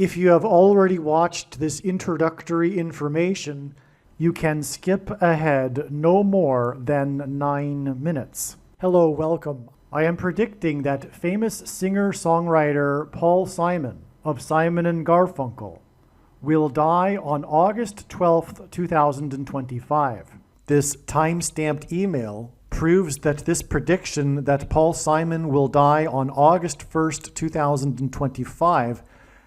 If you have already watched this introductory information, you can skip ahead no more than 9 minutes. Hello, welcome. I am predicting that famous singer-songwriter Paul Simon of Simon and Garfunkel will die on August 12th, 2025. This time-stamped email proves that this prediction that Paul Simon will die on August 1st, 2025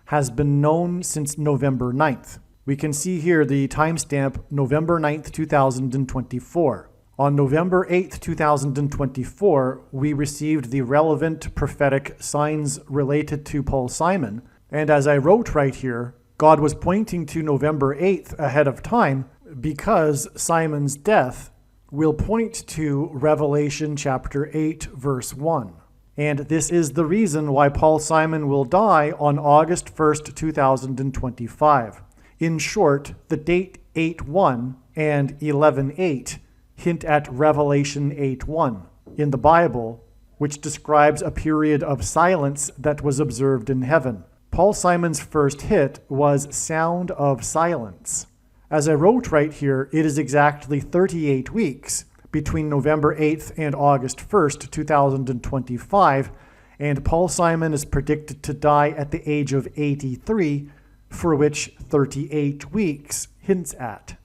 has been known since November 9th. We can see here the timestamp November 9th, 2024. On November 8th, 2024, we received the relevant prophetic signs related to Paul Simon. And as I wrote right here, God was pointing to November 8th ahead of time because Simon's death will point to Revelation chapter 8, verse 1. And this is the reason why Paul Simon will die on August 1st, 2025. In short, the date 8:1 and 11:8 hint at Revelation 8:1 in the Bible, which describes a period of silence that was observed in heaven. Paul Simon's first hit was Sound of Silence. As I wrote right here, it is exactly 38 weeks between November 8th and August 1st, 2025, and Paul Simon is predicted to die at the age of 83, for which 38 weeks hints at.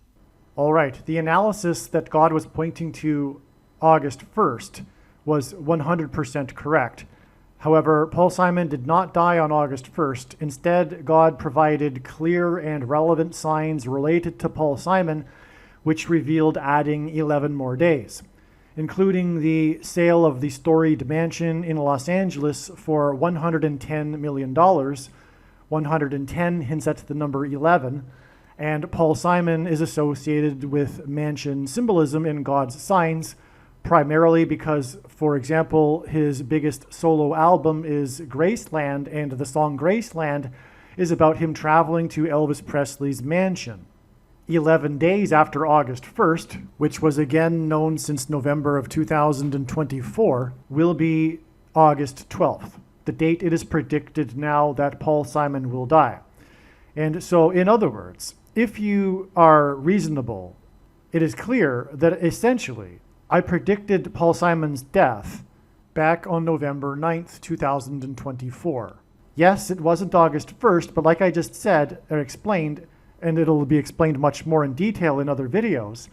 All right, the analysis that God was pointing to August 1st was 100% correct. However, Paul Simon did not die on August 1st. Instead, God provided clear and relevant signs related to Paul Simon, which revealed adding 11 more days, including the sale of the storied mansion in Los Angeles for $110 million. 110 hints at the number 11, and Paul Simon is associated with mansion symbolism in God's signs, primarily because, for example, his biggest solo album is Graceland, and the song Graceland is about him traveling to Elvis Presley's mansion. 11 days after August 1st, which was again known since November of 2024, will be August 12th, the date it is predicted now that Paul Simon will die. And so, in other words, if you are reasonable, it is clear that essentially I predicted Paul Simon's death back on November 9th, 2024. Yes, it wasn't August 1st, but like I just said or explained, and it'll be explained much more in detail in other videos,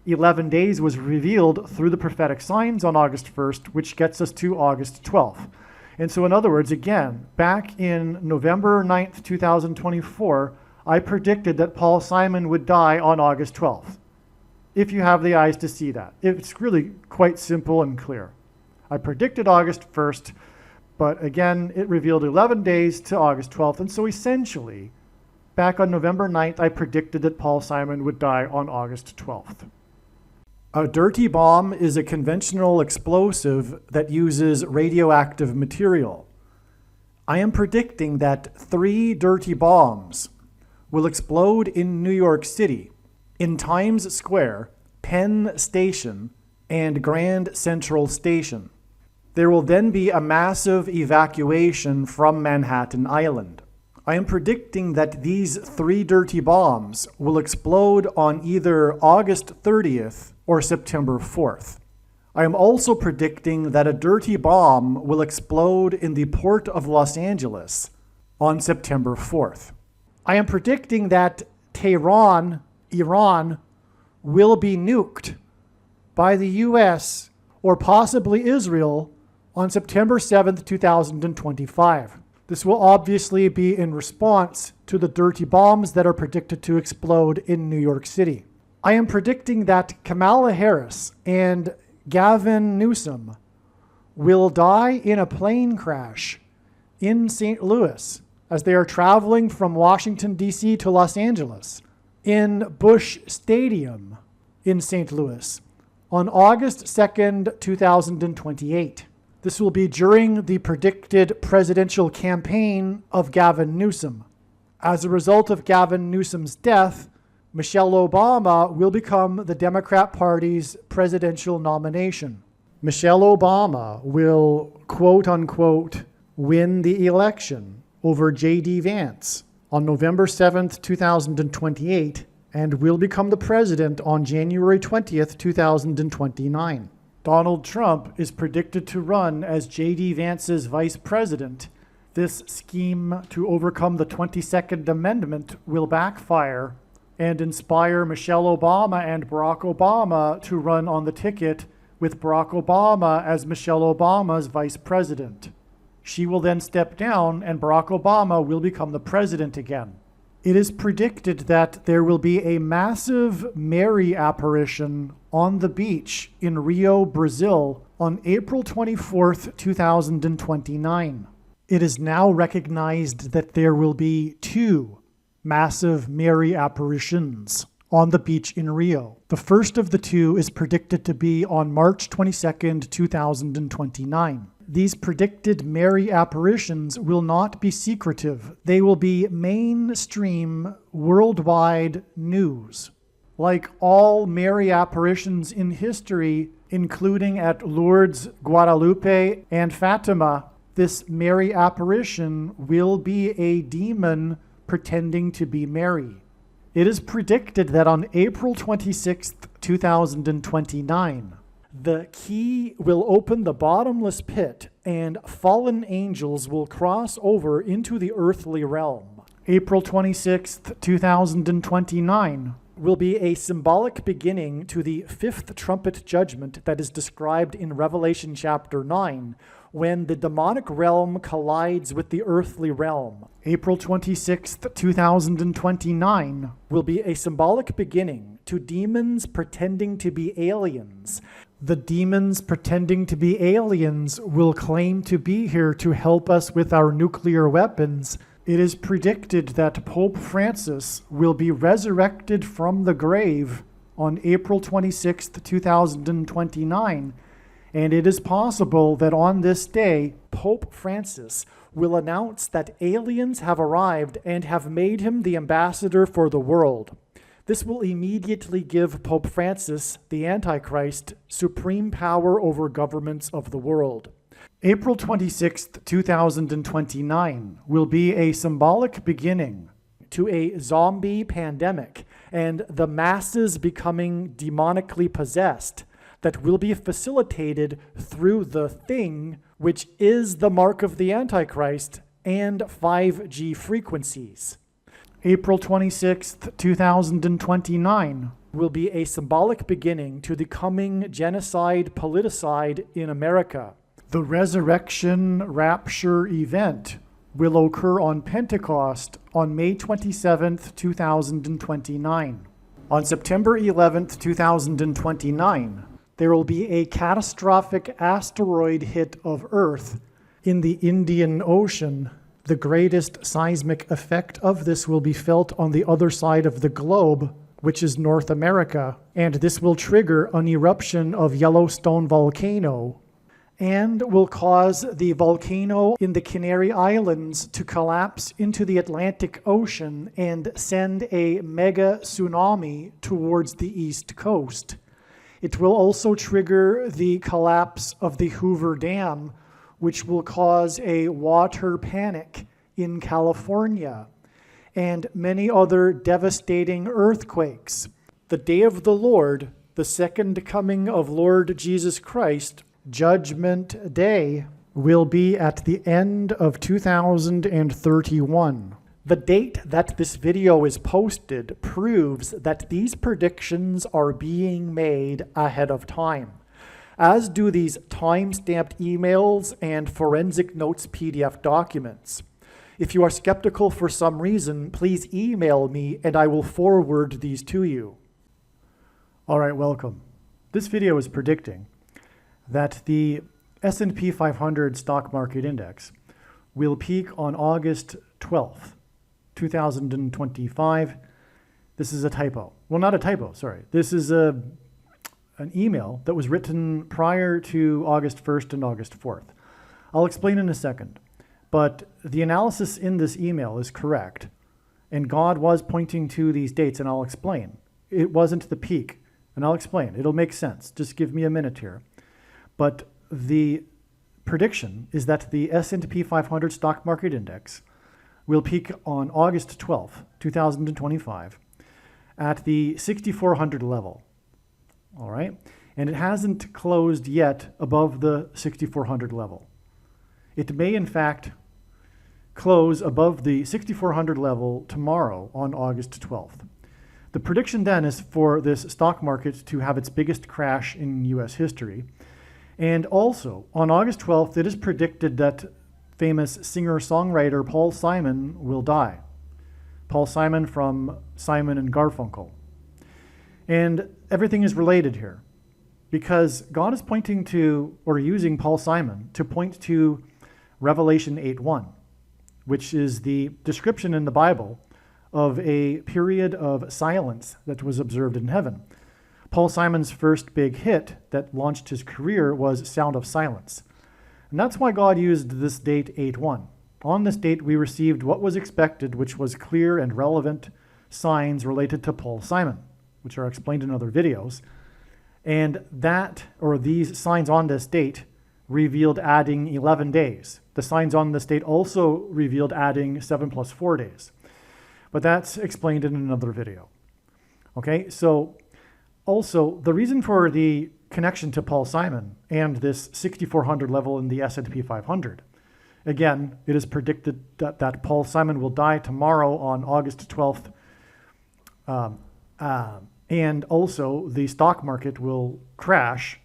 11 days was revealed through the prophetic signs on August 1st, which gets us to August 12th. And so in other words, again, back in November 9th, 2024, I predicted that Paul Simon would die on August 12th. If you have the eyes to see that. It's really quite simple and clear. I predicted August 1st, but again, it revealed 11 days to August 12th. And so essentially, back on November 9th, I predicted that Paul Simon would die on August 12th. A dirty bomb is a conventional explosive that uses radioactive material. I am predicting that 3 dirty bombs will explode in New York City, in Times Square, Penn Station, and Grand Central Station. There will then be a massive evacuation from Manhattan Island. I am predicting that these 3 dirty bombs will explode on either August 30th or September 4th. I am also predicting that a dirty bomb will explode in the port of Los Angeles on September 4th. I am predicting that Tehran, Iran, will be nuked by the US or possibly Israel on September 7th, 2025. This will obviously be in response to the dirty bombs that are predicted to explode in New York City. I am predicting that Kamala Harris and Gavin Newsom will die in a plane crash in St. Louis as they are traveling from Washington, D.C. to Los Angeles in Busch Stadium in St. Louis on August 2nd, 2028. This will be during the predicted presidential campaign of Gavin Newsom. As a result of Gavin Newsom's death, Michelle Obama will become the Democrat Party's presidential nomination. Michelle Obama will, quote unquote, win the election over J.D. Vance, on November 7th, 2028, and will become the president on January 20th, 2029. Donald Trump is predicted to run as J.D. Vance's vice president. This scheme to overcome the 22nd Amendment will backfire and inspire Michelle Obama and Barack Obama to run on the ticket with Barack Obama as Michelle Obama's vice president. She will then step down and Barack Obama will become the president again. It is predicted that there will be a massive Mary apparition on the beach in Rio, Brazil on April 24th, 2029. It is now recognized that there will be 2 massive Mary apparitions on the beach in Rio. The first of the 2 is predicted to be on March 22nd, 2029. These predicted Mary apparitions will not be secretive. They will be mainstream, worldwide news. Like all Mary apparitions in history, including at Lourdes, Guadalupe, and Fatima, this Mary apparition will be a demon pretending to be Mary. It is predicted that on April 26th, 2029, the key will open the bottomless pit and fallen angels will cross over into the earthly realm. April 26th, 2029 will be a symbolic beginning to the 5th trumpet judgment that is described in Revelation chapter 9, when the demonic realm collides with the earthly realm. April 26th, 2029 will be a symbolic beginning to demons pretending to be aliens. The demons pretending to be aliens will claim to be here to help us with our nuclear weapons. It is predicted that Pope Francis will be resurrected from the grave on April 26th, 2029, and it is possible that on this day, Pope Francis will announce that aliens have arrived and have made him the ambassador for the world. This will immediately give Pope Francis, the Antichrist, supreme power over governments of the world. April 26th, 2029 will be a symbolic beginning to a zombie pandemic and the masses becoming demonically possessed that will be facilitated through the thing, which is the mark of the Antichrist and 5G frequencies. April 26th, 2029 will be a symbolic beginning to the coming genocide politicide in America. The resurrection rapture event will occur on Pentecost on May 27th, 2029. On September 11th, 2029, there will be a catastrophic asteroid hit of Earth in the Indian Ocean. The greatest seismic effect of this will be felt on the other side of the globe, which is North America, and this will trigger an eruption of Yellowstone volcano and will cause the volcano in the Canary Islands to collapse into the Atlantic Ocean and send a mega tsunami towards the East Coast. It will also trigger the collapse of the Hoover Dam, which will cause a water panic in California, and many other devastating earthquakes. The day of the Lord, the second coming of Lord Jesus Christ, Judgment Day, will be at the end of 2031. The date that this video is posted proves that these predictions are being made ahead of time, as do these time-stamped emails and forensic notes PDF documents. If you are skeptical for some reason, please email me and I will forward these to you. All right, welcome. This video is predicting that the S&P 500 stock market index will peak on August 12th, 2025. This is a typo. Well, not a typo, sorry. This is an email that was written prior to August 1st and August 4th. I'll explain in a second, but the analysis in this email is correct, and God was pointing to these dates, and I'll explain. It wasn't the peak, and I'll explain. It'll make sense. Just give me a minute here. But the prediction is that the S&P 500 stock market index will peak on August 12th, 2025, at the 6,400 level. All right? And it hasn't closed yet above the 6,400 level. It may, in fact, close above the 6,400 level tomorrow on August 12th. The prediction then is for this stock market to have its biggest crash in US history. And also, on August 12th, it is predicted that famous singer-songwriter Paul Simon will die. Paul Simon from Simon and Garfunkel. And everything is related here, because God is pointing to, or using Paul Simon to point to Revelation 8:1, which is the description in the Bible of a period of silence that was observed in heaven. Paul Simon's first big hit that launched his career was Sound of Silence. And that's why God used this date 8:1. On this date, we received what was expected, which was clear and relevant signs related to Paul Simon, which are explained in other videos. And that, or these signs on this date, revealed adding 11 days. The signs on this date also revealed adding 7 plus 4 days. But that's explained in another video. Okay, so also the reason for the connection to Paul Simon and this 6,400 level in the S&P 500, again, it is predicted that Paul Simon will die tomorrow on August 12th. And also the stock market will crash,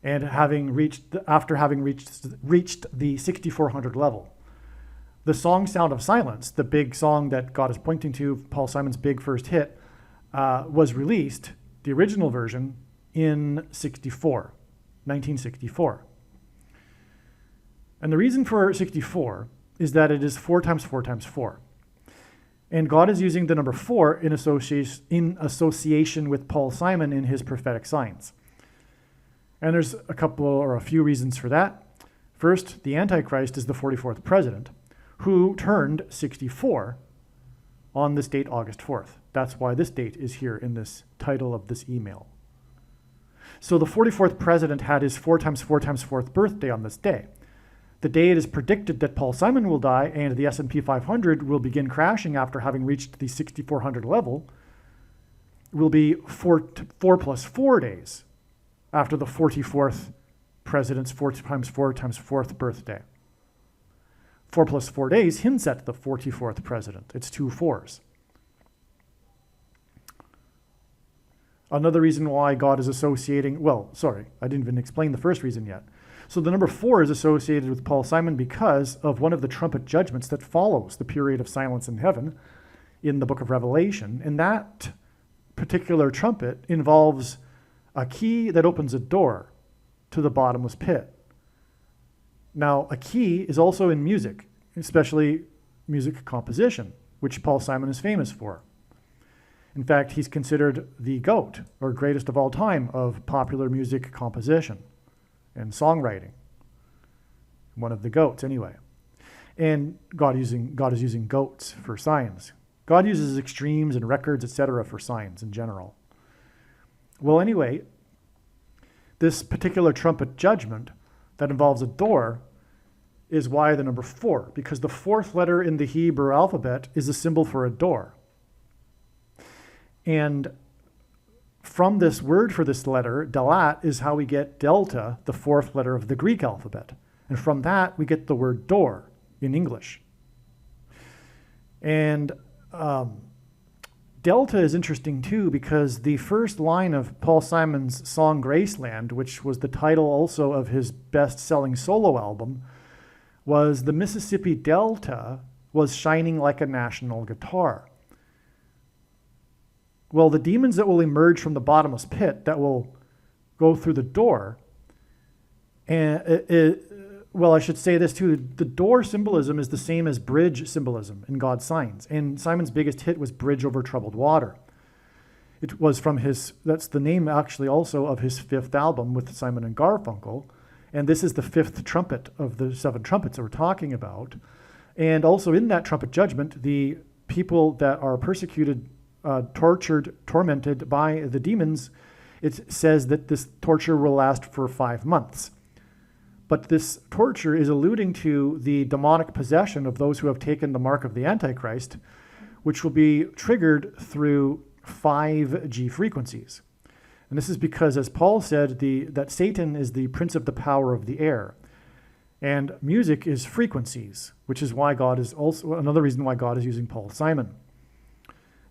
and after having reached the 6,400 level. The song Sound of Silence, the big song that God is pointing to, Paul Simon's big first hit, was released, the original version, in 1964. And the reason for 64 is that it is 4 times 4 times 4. And God is using the number 4 in association with Paul Simon in his prophetic signs. And there's a few reasons for that. First, the Antichrist is the 44th president, who turned 64 on this date, August 4th. That's why this date is here in this title of this email. So the 44th president had his 4 times 4 times 4th birthday on this day. The day it is predicted that Paul Simon will die and the S&P 500 will begin crashing after having reached the 6,400 level will be 4 plus 4 days after the 44th president's 4 times 4 times 4th birthday. 4 plus 4 days hints at the 44th president. It's 2 4s. Another reason why God is associating, I didn't even explain the first reason yet. So the number 4 is associated with Paul Simon because of one of the trumpet judgments that follows the period of silence in heaven in the book of Revelation. And that particular trumpet involves a key that opens a door to the bottomless pit. Now, a key is also in music, especially music composition, which Paul Simon is famous for. In fact, he's considered the GOAT, or greatest of all time, of popular music composition and songwriting. One of the GOATs, anyway. And God is using GOATs for signs. God uses extremes and records, etc., for signs in general. Well, anyway, this particular trumpet judgment that involves a door is why the number 4, because the 4th letter in the Hebrew alphabet is a symbol for a door. And from this word for this letter, dalat, is how we get delta, the 4th letter of the Greek alphabet. And from that, we get the word door in English. And delta is interesting too, because the first line of Paul Simon's song Graceland, which was the title also of his best-selling solo album, was the Mississippi Delta was shining like a national guitar. Well, the demons that will emerge from the bottomless pit, that will go through the door, and I should say this too, the door symbolism is the same as bridge symbolism in God's signs. And Simon's biggest hit was Bridge Over Troubled Water. It was from that's the name actually also of his 5th album with Simon and Garfunkel. And this is the 5th trumpet of the 7 trumpets that we're talking about. And also in that trumpet judgment, the people that are persecuted, tortured, tormented by the demons, it says that this torture will last for 5 months. But this torture is alluding to the demonic possession of those who have taken the mark of the Antichrist, which will be triggered through 5G frequencies. And this is because, as Paul said, that Satan is the prince of the power of the air. And music is frequencies, which is why God is also another reason why God is using Paul Simon.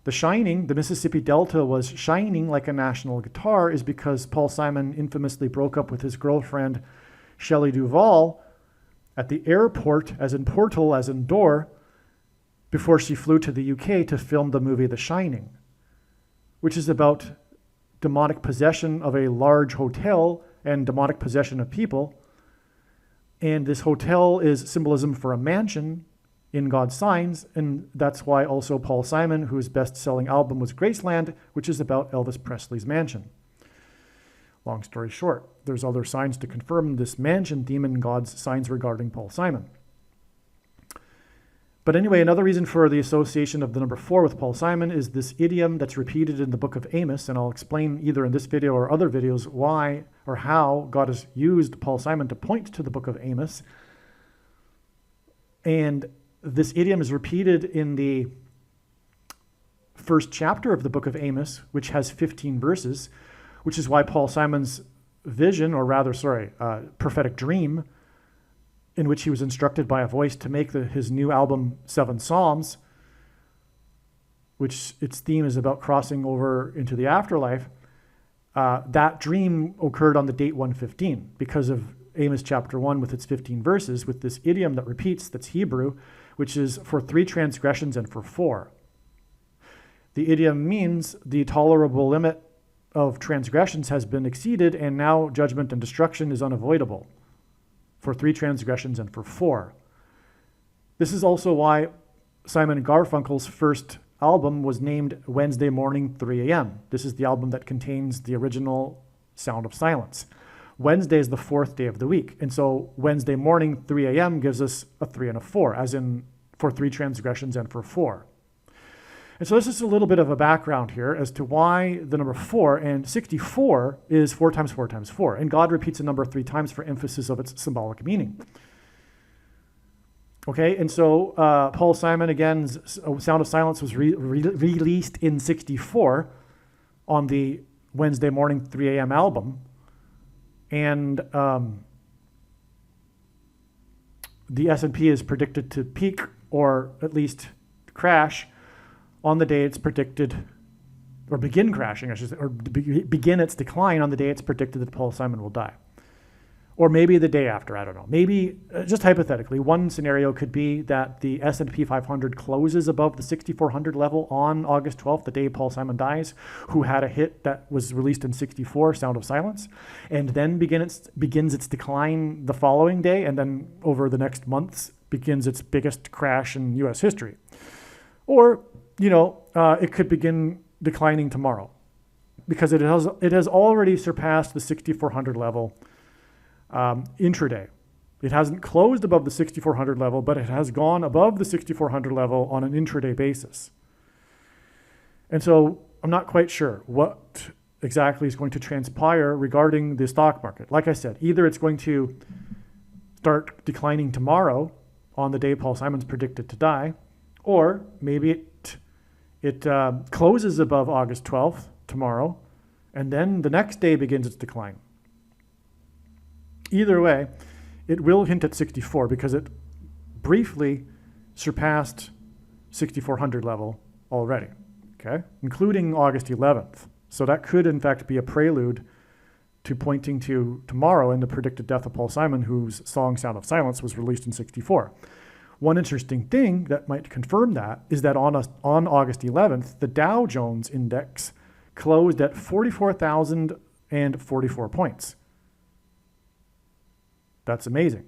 The shining, the Mississippi Delta was shining like a national guitar, is because Paul Simon infamously broke up with his girlfriend, Shelley Duvall, at the airport, as in portal, as in door, before she flew to the UK to film the movie The Shining, which is about demonic possession of a large hotel and demonic possession of people. And this hotel is symbolism for a mansion in God's signs, and that's why also Paul Simon, whose best-selling album was Graceland, which is about Elvis Presley's mansion. Long story short, there's other signs to confirm this mansion theme in God's signs regarding Paul Simon. But anyway, another reason for the association of the number 4 with Paul Simon is this idiom that's repeated in the book of Amos, and I'll explain either in this video or other videos why or how God has used Paul Simon to point to the book of Amos. And this idiom is repeated in the first chapter of the book of Amos, which has 15 verses, which is why Paul Simon's vision, or rather, prophetic dream, in which he was instructed by a voice to make his new album, 7 Psalms, which its theme is about crossing over into the afterlife, that dream occurred on the date 115 because of Amos chapter 1 with its 15 verses, with this idiom that repeats, that's Hebrew, which is for 3 transgressions and for 4. The idiom means the tolerable limit of transgressions has been exceeded, and now judgment and destruction is unavoidable. For 3 transgressions and for 4. This is also why Simon Garfunkel's first album was named Wednesday Morning 3 a.m. This is the album that contains the original Sound of Silence. Wednesday is the 4th day of the week, and so Wednesday morning 3 a.m. gives us a 3 and a 4, as in for 3 transgressions and for 4. And so this is a little bit of a background here as to why the number 4, and 64 is 4 times 4 times 4. And God repeats a number 3 times for emphasis of its symbolic meaning. Okay, and so Paul Simon, again's Sound of Silence was released in 64 on the Wednesday Morning 3 a.m. album. And the S&P is predicted to peak, or at least crash, on the day it's predicted, or begin crashing, I should say, or begin its decline on the day it's predicted that Paul Simon will die. Or maybe the day after, I don't know. Maybe, just hypothetically, one scenario could be that the S&P 500 closes above the 6,400 level on August 12th, the day Paul Simon dies, who had a hit that was released in 64, Sound of Silence, and then begins its decline the following day, and then over the next months begins its biggest crash in U.S. history. Or, it could begin declining tomorrow, because it has already surpassed the 6,400 level intraday. It hasn't closed above the 6,400 level, but it has gone above the 6,400 level on an intraday basis. And so I'm not quite sure what exactly is going to transpire regarding the stock market. Like I said, either it's going to start declining tomorrow on the day Paul Simon's predicted to die, or maybe it closes above August 12th tomorrow, and then the next day begins its decline. Either way, it will hint at 64 because it briefly surpassed 6,400 level already, okay, including August 11th. So that could, in fact, be a prelude to pointing to tomorrow and the predicted death of Paul Simon, whose song Sound of Silence was released in 64. One interesting thing that might confirm that is that on August 11th, the Dow Jones Index closed at 44,044 points. That's amazing,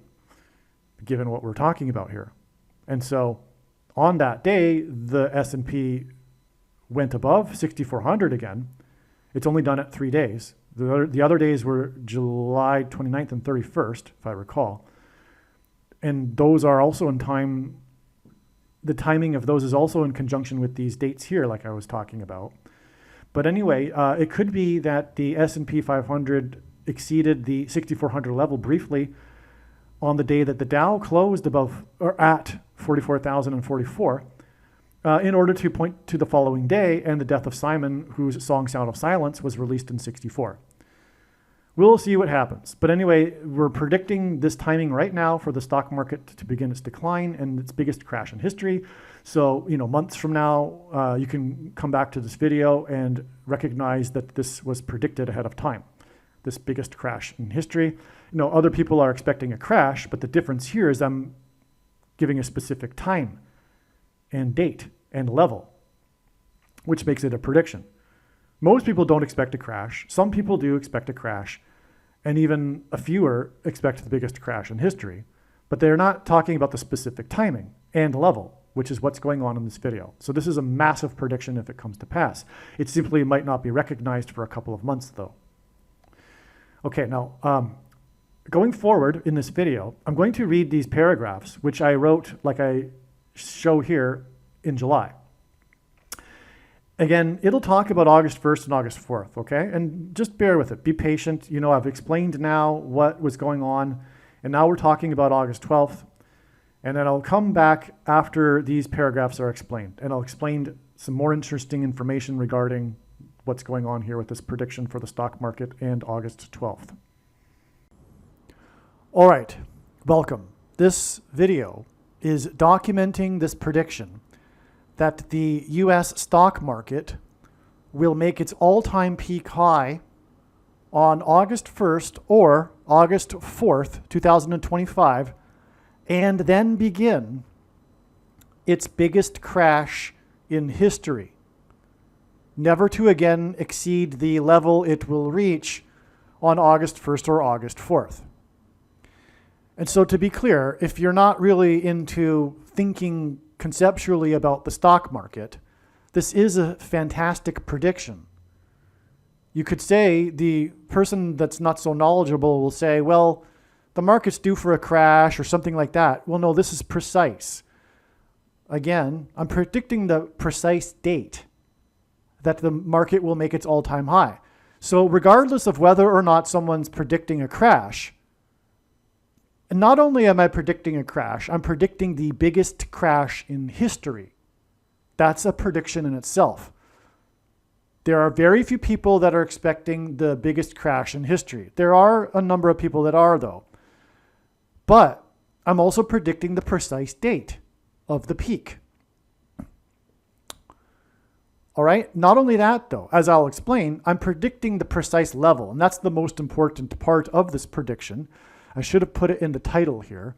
given what we're talking about here. And so on that day, the S&P went above 6,400 again. It's only done it 3 days. The other days were July 29th and 31st, if I recall. And those are also in time. The timing of those is also in conjunction with these dates here, like I was talking about. But anyway, it could be that the S&P 500 exceeded the 6,400 level briefly on the day that the Dow closed above or at 44,044 in order to point to the following day and the death of Simon, whose song Sound of Silence was released in 64. We'll see what happens. But anyway, we're predicting this timing right now for the stock market to begin its decline and its biggest crash in history. So, months from now, you can come back to this video and recognize that this was predicted ahead of time, this biggest crash in history. Other people are expecting a crash, but the difference here is I'm giving a specific time and date and level, which makes it a prediction. Most people don't expect a crash. Some people do expect a crash, and even a fewer expect the biggest crash in history, but they're not talking about the specific timing and level, which is what's going on in this video. So this is a massive prediction if it comes to pass. It simply might not be recognized for a couple of months though. Okay, now, going forward in this video, I'm going to read these paragraphs, which I wrote like I show here in July. Again, it'll talk about August 1st and August 4th, okay? And just bear with it. Be patient. I've explained now what was going on, and now we're talking about August 12th. And then I'll come back after these paragraphs are explained, and I'll explain some more interesting information regarding what's going on here with this prediction for the stock market and August 12th. All right, welcome. This video is documenting this prediction that the US stock market will make its all-time peak high on August 1st or August 4th, 2025, and then begin its biggest crash in history, never to again exceed the level it will reach on August 1st or August 4th. And so to be clear, if you're not really into thinking conceptually about the stock market, this is a fantastic prediction. You could say the person that's not so knowledgeable will say, well, the market's due for a crash or something like that. Well, no, this is precise. Again, I'm predicting the precise date that the market will make its all-time high. So regardless of whether or not someone's predicting a crash, and not only am I predicting a crash, I'm predicting the biggest crash in history. That's a prediction in itself. There are very few people that are expecting the biggest crash in history. There are a number of people that are, though. But I'm also predicting the precise date of the peak. All right. Not only that, though, as I'll explain, I'm predicting the precise level, and that's the most important part of this prediction. I should have put it in the title here,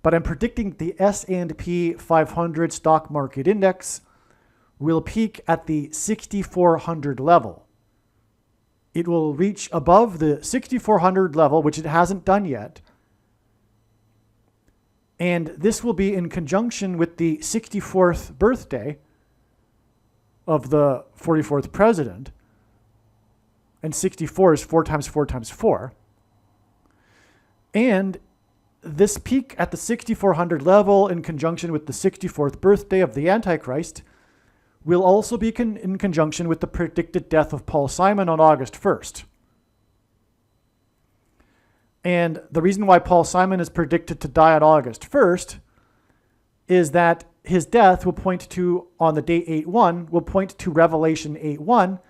but I'm predicting the S&P 500 stock market index will peak at the 6,400 level. It will reach above the 6,400 level, which it hasn't done yet. And this will be in conjunction with the 64th birthday of the 44th president. And 64 is 4 times 4 times 4. And this peak at the 6,400 level in conjunction with the 64th birthday of the Antichrist will also be in conjunction with the predicted death of Paul Simon on August 1st. And the reason why Paul Simon is predicted to die on August 1st is that his death will point to, on the date 8-1, will point to Revelation 8-1,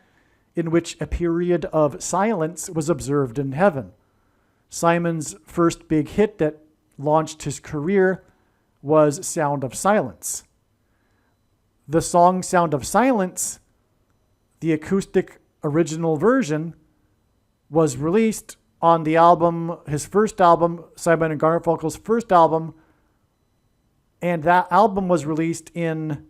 in which a period of silence was observed in heaven. Simon's first big hit that launched his career was Sound of Silence. The song Sound of Silence, the acoustic original version, was released on the album, his first album, Simon and Garfunkel's first album, and that album was released in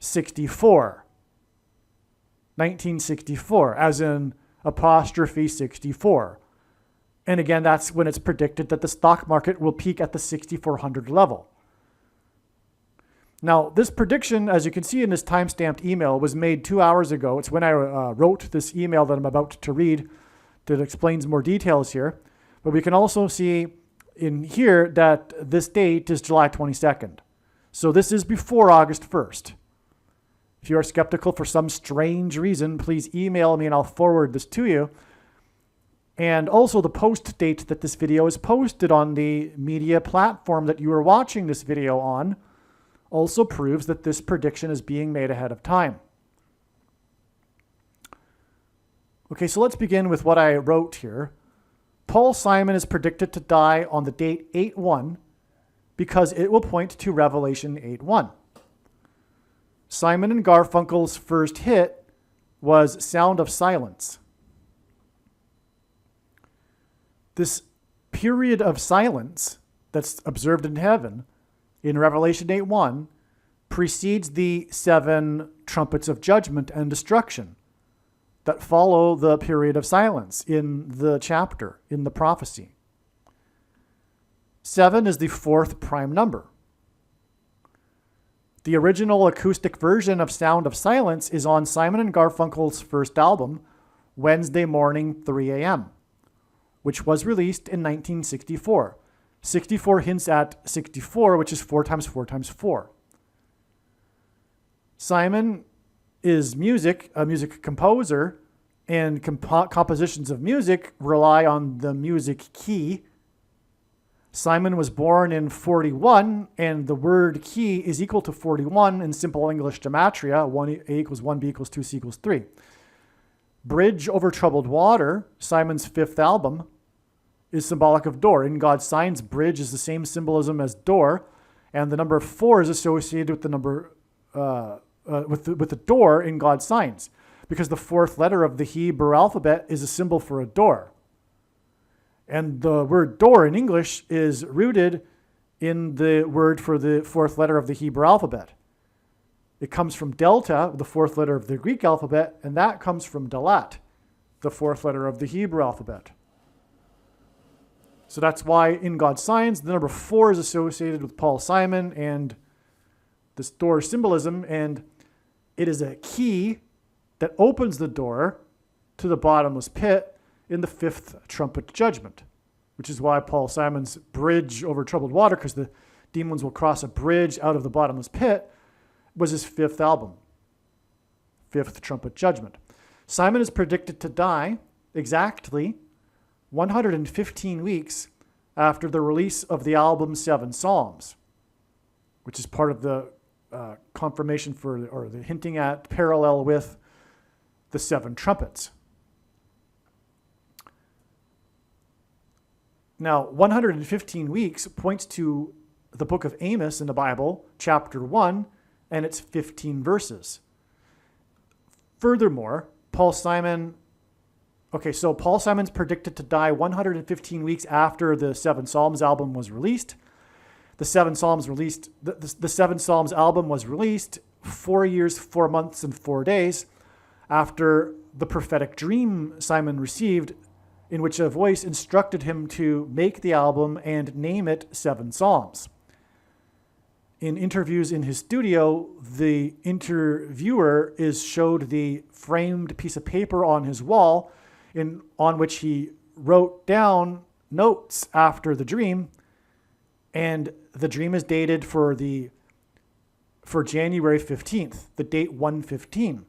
1964, as in apostrophe 64. And again, that's when it's predicted that the stock market will peak at the 6,400 level. Now, this prediction, as you can see in this time-stamped email, was made 2 hours ago. It's when I wrote this email that I'm about to read that explains more details here. But we can also see in here that this date is July 22nd. So this is before August 1st. If you are skeptical for some strange reason, please email me and I'll forward this to you. And also the post date that this video is posted on the media platform that you are watching this video on also proves that this prediction is being made ahead of time. Okay, so let's begin with what I wrote here. Paul Simon is predicted to die on the date 8/1 because it will point to Revelation 8:1. Simon and Garfunkel's first hit was Sound of Silence. This period of silence that's observed in heaven in Revelation 8:1 precedes the 7 trumpets of judgment and destruction that follow the period of silence in the chapter, in the prophecy. 7 is the 4th prime number. The original acoustic version of Sound of Silence is on Simon and Garfunkel's first album, Wednesday Morning, 3 a.m., which was released in 1964. 64 hints at 64, which is 4 times 4 times 4. Simon is a music composer, and compositions of music rely on the music key. Simon was born in 41, and the word key is equal to 41 in simple English gematria, 1A equals 1B equals 2C equals 3. Bridge Over Troubled Water, Simon's 5th album, is symbolic of door. In God's signs, bridge is the same symbolism as door, and the number 4 is associated with the number with the door in God's signs, because the 4th letter of the Hebrew alphabet is a symbol for a door. And the word door in English is rooted in the word for the 4th letter of the Hebrew alphabet. It comes from delta, the 4th letter of the Greek alphabet, and that comes from dalat, the 4th letter of the Hebrew alphabet. So that's why in God's signs, the number 4 is associated with Paul Simon and this door symbolism, and it is a key that opens the door to the bottomless pit in the 5th trumpet judgment, which is why Paul Simon's Bridge Over Troubled Water, because the demons will cross a bridge out of the bottomless pit, was his 5th album, 5th trumpet judgment. Simon is predicted to die exactly 115 weeks after the release of the album 7 Psalms, which is part of the confirmation for, or the hinting at, parallel with the 7 trumpets. Now, 115 weeks points to the book of Amos in the Bible, chapter 1, and its 15 verses. Furthermore, Paul Simon's predicted to die 115 weeks after the 7 Psalms album was released. The 7 Psalms album was released 4 years, 4 months, and 4 days after the prophetic dream Simon received, in which a voice instructed him to make the album and name it 7 Psalms. In interviews in his studio, the interviewer showed the framed piece of paper on his wall on which he wrote down notes after the dream, and the dream is dated for January 15th, the date 115.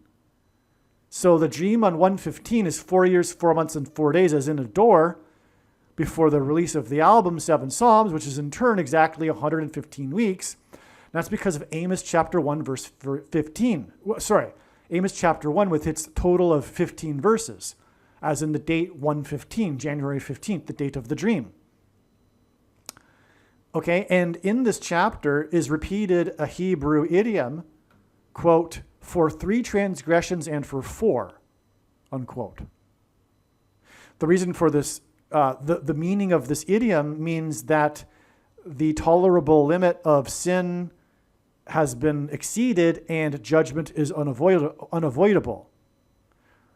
So the dream on 115 is 4 years, 4 months, and 4 days, as in a door, before the release of the album 7 Psalms, which is in turn exactly 115 weeks. That's because of Amos chapter 1, verse 15. Amos chapter 1 with its total of 15 verses, as in the date 115, January 15th, the date of the dream. Okay, and in this chapter is repeated a Hebrew idiom, quote, for 3 transgressions and for 4, unquote. The reason for this, the meaning of this idiom means that the tolerable limit of sin has been exceeded and judgment is unavoidable.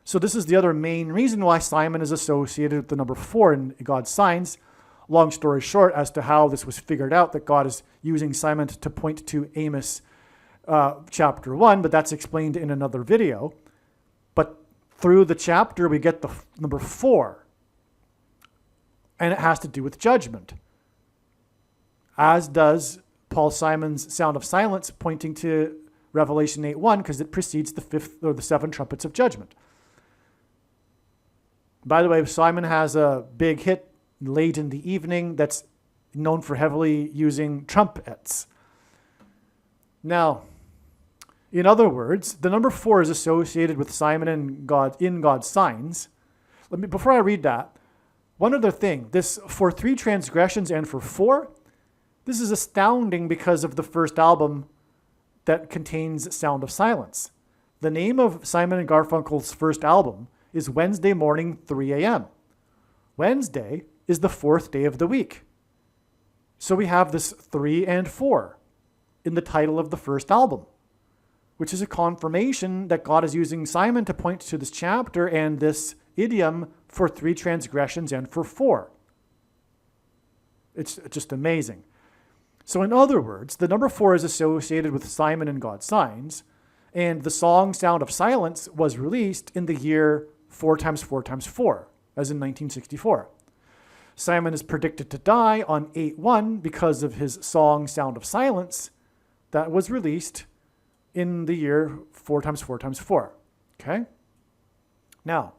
So this is the other main reason why Simon is associated with the number 4 in God's signs. Long story short, as to how this was figured out, that God is using Simon to point to Amos chapter 1, but that's explained in another video. But through the chapter, we get the number 4, and it has to do with judgment, as does Paul Simon's Sound of Silence, pointing to Revelation 8:1, because it precedes the 7 trumpets of judgment. By the way, Simon has a big hit late in the evening that's known for heavily using trumpets. Now, in other words, the number 4 is associated with Simon and God in God's signs. Before I read that, one other thing. This for 3 transgressions and for 4, this is astounding because of the first album that contains Sound of Silence. The name of Simon and Garfunkel's first album is Wednesday Morning 3 a.m. Wednesday is the 4th day of the week. So we have this 3 and 4 in the title of the first album, which is a confirmation that God is using Simon to point to this chapter and this idiom for 3 transgressions and for 4. It's just amazing. So in other words, the number 4 is associated with Simon and God's signs, and the song Sound of Silence was released in the year 4 times 4 times 4, as in 1964. Simon is predicted to die on 8/1 because of his song Sound of Silence that was released in the year 4 times 4 times 4. Okay? Now,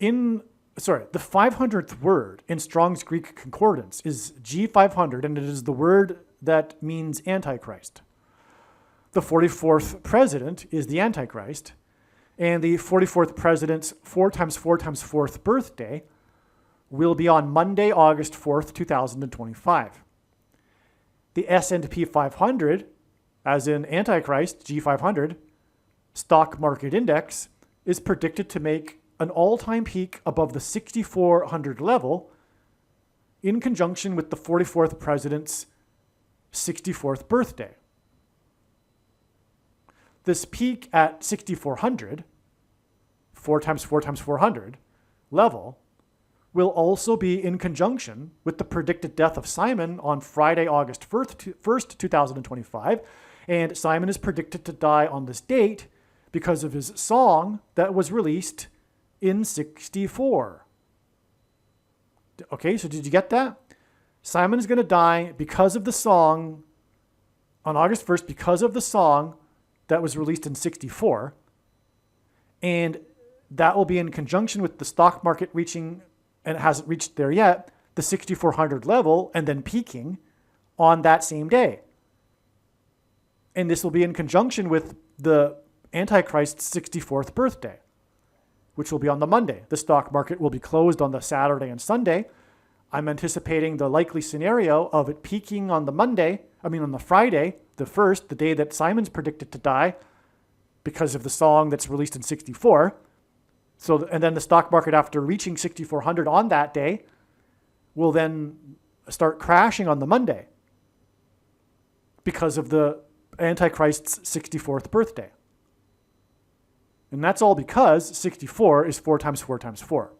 the 500th word in Strong's Greek Concordance is G500, and it is the word that means Antichrist. The 44th president is the Antichrist, and the 44th president's 4 times 4 times 4th birthday will be on Monday, August 4th, 2025. The S&P 500, as in Antichrist, G500, stock market index, is predicted to make an all-time peak above the 6,400 level in conjunction with the 44th president's 64th birthday. This peak at 6,400, 4 times 4 times 400 level, will also be in conjunction with the predicted death of Simon on Friday, August 1st, 2025. And Simon is predicted to die on this date because of his song that was released in 64. Okay, so did you get that? Simon is going to die because of the song on August 1st, because of the song that was released in 64. And that will be in conjunction with the stock market reaching, and it hasn't reached there yet, the 6,400 level, and then peaking on that same day. And this will be in conjunction with the Antichrist's 64th birthday, which will be on the Monday. The stock market will be closed on the Saturday and Sunday. I'm anticipating the likely scenario of it peaking on the on the Friday, the 1st, the day that Simon's predicted to die because of the song that's released in 64. And then the stock market, after reaching 6,400 on that day, will then start crashing on the Monday because of the Antichrist's 64th birthday. And that's all because 64 is 4 times 4 times 4.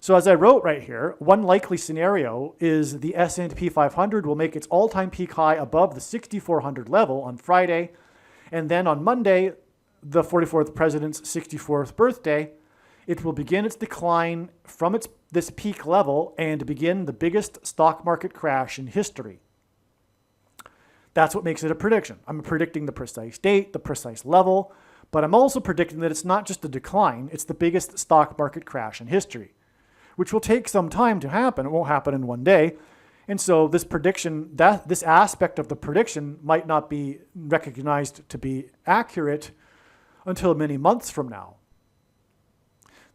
So as I wrote right here, one likely scenario is the S&P 500 will make its all-time peak high above the 6,400 level on Friday, and then on Monday, the 44th president's 64th birthday, it will begin its decline from this peak level and begin the biggest stock market crash in history. That's what makes it a prediction. I'm predicting the precise date, the precise level, but I'm also predicting that it's not just a decline, it's the biggest stock market crash in history, which will take some time to happen. It won't happen in one day. And so this prediction, this aspect of the prediction might not be recognized to be accurate until many months from now.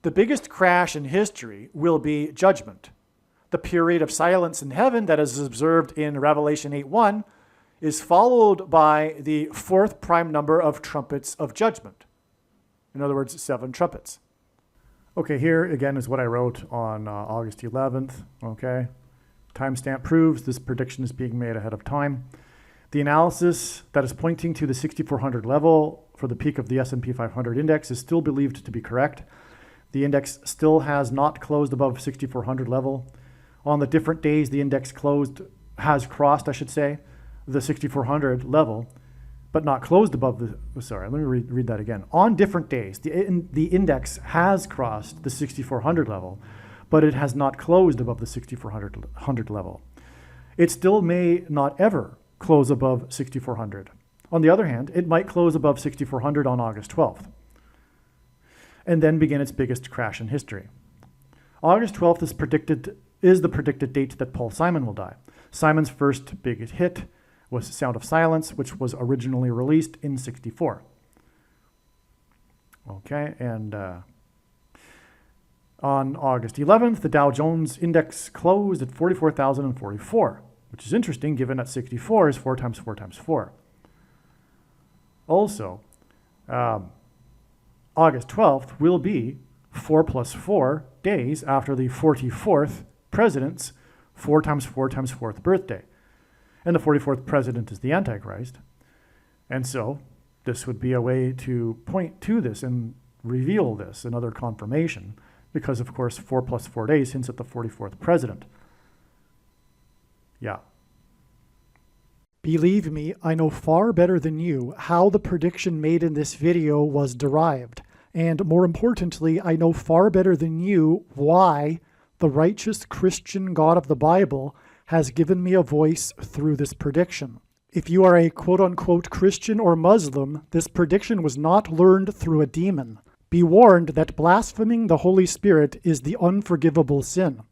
The biggest crash in history will be judgment. The period of silence in heaven that is observed in Revelation 8:1 is followed by the 4th prime number of trumpets of judgment. In other words, 7 trumpets. Okay, here again is what I wrote on August 11th. Okay, timestamp proves this prediction is being made ahead of time. The analysis that is pointing to the 6,400 level for the peak of the S&P 500 index is still believed to be correct. The index still has not closed above 6,400 level. On the different days the index has crossed, the 6,400 level, but not closed above let me read that again. On different days, the index has crossed the 6,400 level, but it has not closed above the 6,400 level. It still may not ever close above 6,400. On the other hand, it might close above 6,400 on August 12th. and then begin its biggest crash in history. August 12th is the predicted date that Paul Simon will die. Simon's first big hit was Sound of Silence, which was originally released in 1964. Okay, and on August 11th, the Dow Jones Index closed at 44,044, which is interesting given that 64 is 4 times 4 times 4. Also, August 12th will be 4 plus 4 days after the 44th president's 4 times 4 times 4th birthday. And the 44th president is the Antichrist. And so this would be a way to point to this and reveal this, another confirmation, because of course 4 plus 4 days hints at the 44th president. Yeah. Believe me, I know far better than you how the prediction made in this video was derived. And more importantly, I know far better than you why the righteous Christian God of the Bible has given me a voice through this prediction. If you are a quote-unquote Christian or Muslim, this prediction was not learned through a demon. Be warned that blaspheming the Holy Spirit is the unforgivable sin.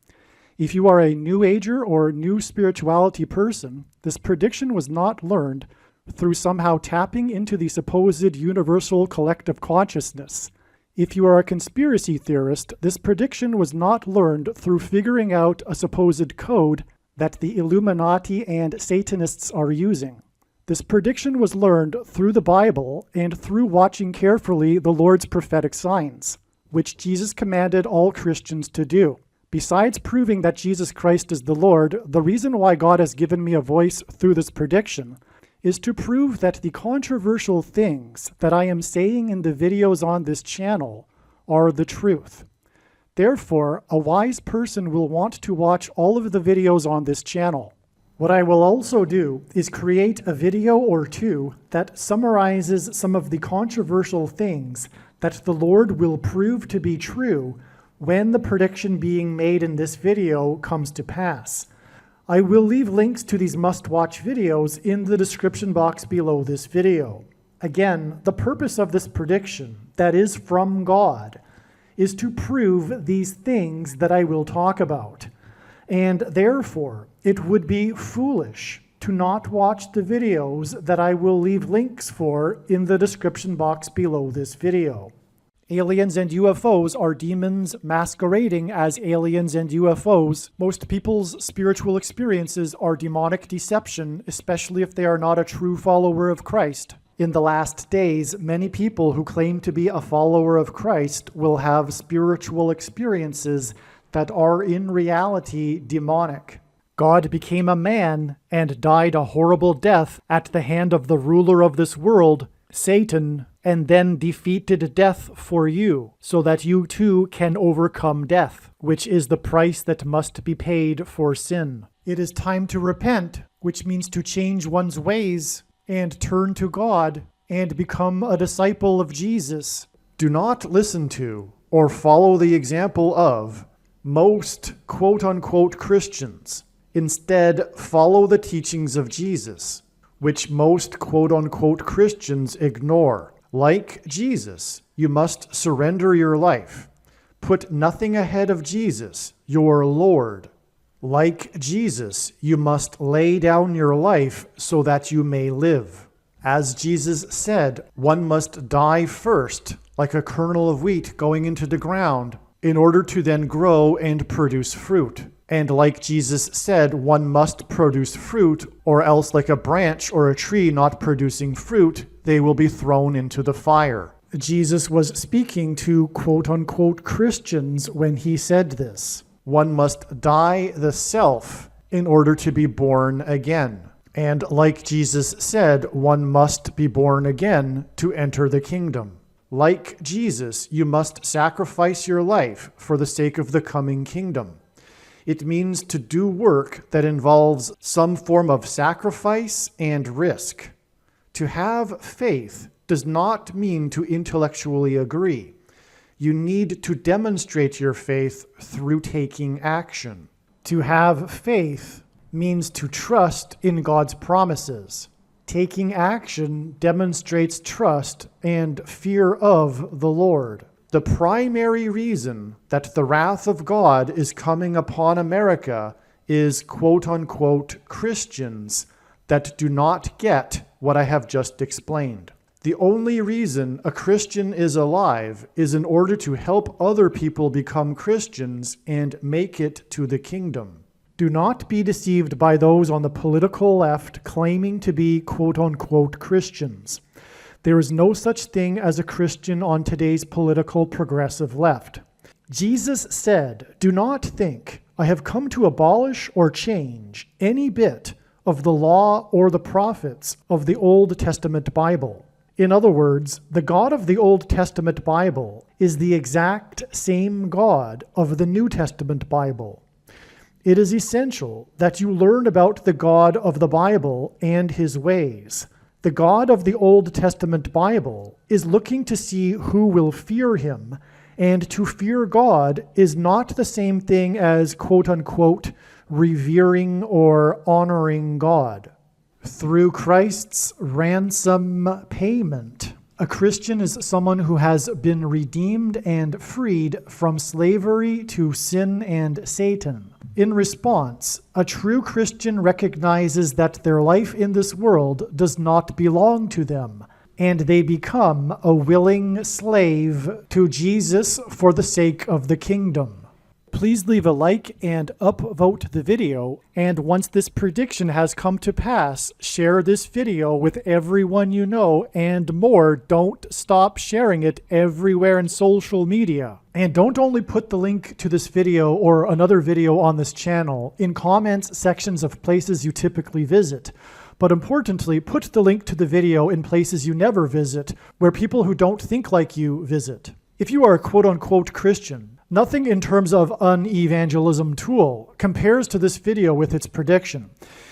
If you are a New Ager or New Spirituality person, this prediction was not learned through somehow tapping into the supposed universal collective consciousness. If you are a conspiracy theorist, this prediction was not learned through figuring out a supposed code that the Illuminati and Satanists are using. This prediction was learned through the Bible and through watching carefully the Lord's prophetic signs, which Jesus commanded all Christians to do. Besides proving that Jesus Christ is the Lord, the reason why God has given me a voice through this prediction is to prove that the controversial things that I am saying in the videos on this channel are the truth. Therefore, a wise person will want to watch all of the videos on this channel. What I will also do is create a video or two that summarizes some of the controversial things that the Lord will prove to be true when the prediction being made in this video comes to pass. I will leave links to these must-watch videos in the description box below this video. Again, the purpose of this prediction, that is from God, is to prove these things that I will talk about. And therefore, it would be foolish to not watch the videos that I will leave links for in the description box below this video. Aliens and UFOs are demons masquerading as aliens and UFOs. Most people's spiritual experiences are demonic deception, especially if they are not a true follower of Christ. In the last days, many people who claim to be a follower of Christ will have spiritual experiences that are in reality demonic. God became a man and died a horrible death at the hand of the ruler of this world, Satan, and then defeated death for you, so that you too can overcome death, which is the price that must be paid for sin. It is time to repent, which means to change one's ways and turn to God and become a disciple of Jesus. Do not listen to or follow the example of most quote-unquote Christians. Instead, follow the teachings of Jesus, which most quote-unquote Christians ignore. Like Jesus, you must surrender your life. Put nothing ahead of Jesus, your Lord. Like Jesus, you must lay down your life so that you may live. As Jesus said, one must die first, like a kernel of wheat going into the ground, in order to then grow and produce fruit. And like Jesus said, one must produce fruit, or else like a branch or a tree not producing fruit, they will be thrown into the fire. Jesus was speaking to quote-unquote Christians when he said this. One must die the self in order to be born again. And like Jesus said, one must be born again to enter the kingdom. Like Jesus, you must sacrifice your life for the sake of the coming kingdom. It means to do work that involves some form of sacrifice and risk. To have faith does not mean to intellectually agree. You need to demonstrate your faith through taking action. To have faith means to trust in God's promises. Taking action demonstrates trust and fear of the Lord. The primary reason that the wrath of God is coming upon America is quote-unquote Christians that do not get what I have just explained. The only reason a Christian is alive is in order to help other people become Christians and make it to the kingdom. Do not be deceived by those on the political left claiming to be quote-unquote Christians. There is no such thing as a Christian on today's political progressive left. Jesus said, "Do not think I have come to abolish or change any bit of the law or the prophets of the Old Testament Bible." In other words, the God of the Old Testament Bible is the exact same God of the New Testament Bible. It is essential that you learn about the God of the Bible and his ways. The God of the Old Testament Bible is looking to see who will fear him, and to fear God is not the same thing as quote-unquote revering or honoring God. Through Christ's ransom payment, a Christian is someone who has been redeemed and freed from slavery to sin and Satan. In response, a true Christian recognizes that their life in this world does not belong to them, and they become a willing slave to Jesus for the sake of the kingdom. Please leave a like and upvote the video, and once this prediction has come to pass, share this video with everyone you know, and more, don't stop sharing it everywhere in social media. And don't only put the link to this video or another video on this channel in comments sections of places you typically visit, but importantly, put the link to the video in places you never visit, where people who don't think like you visit. If you are a quote-unquote Christian, nothing in terms of an evangelism tool compares to this video with its prediction.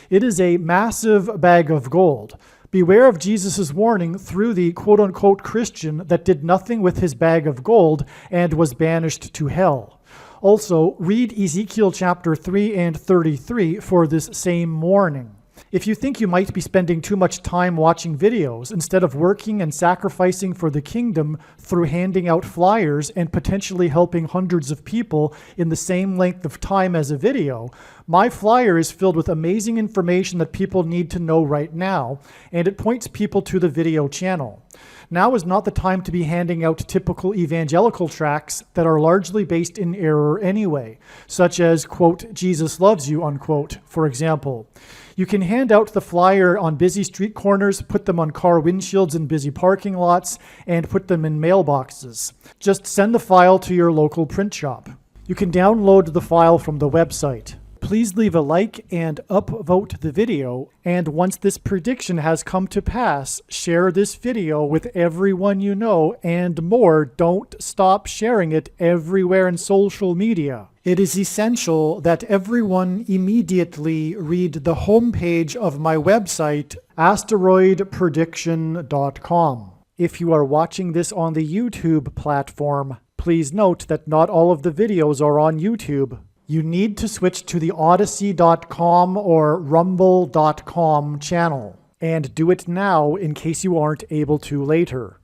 It is a massive bag of gold. Beware of Jesus' warning through the quote-unquote Christian that did nothing with his bag of gold and was banished to hell. Also, read Ezekiel chapter 3 and 33 for this same warning. If you think you might be spending too much time watching videos instead of working and sacrificing for the kingdom through handing out flyers and potentially helping hundreds of people in the same length of time as a video, my flyer is filled with amazing information that people need to know right now, and it points people to the video channel. Now is not the time to be handing out typical evangelical tracts that are largely based in error anyway, such as, quote, Jesus loves you, unquote, for example. You can hand out the flyer on busy street corners, put them on car windshields in busy parking lots, and put them in mailboxes. Just send the file to your local print shop. You can download the file from the website. Please leave a like and upvote the video, and once this prediction has come to pass, share this video with everyone you know, and more, don't stop sharing it everywhere in social media. It is essential that everyone immediately read the homepage of my website, asteroidprediction.com. If you are watching this on the YouTube platform, please note that not all of the videos are on YouTube. You need to switch to the Odyssey.com or Rumble.com channel, and do it now in case you aren't able to later.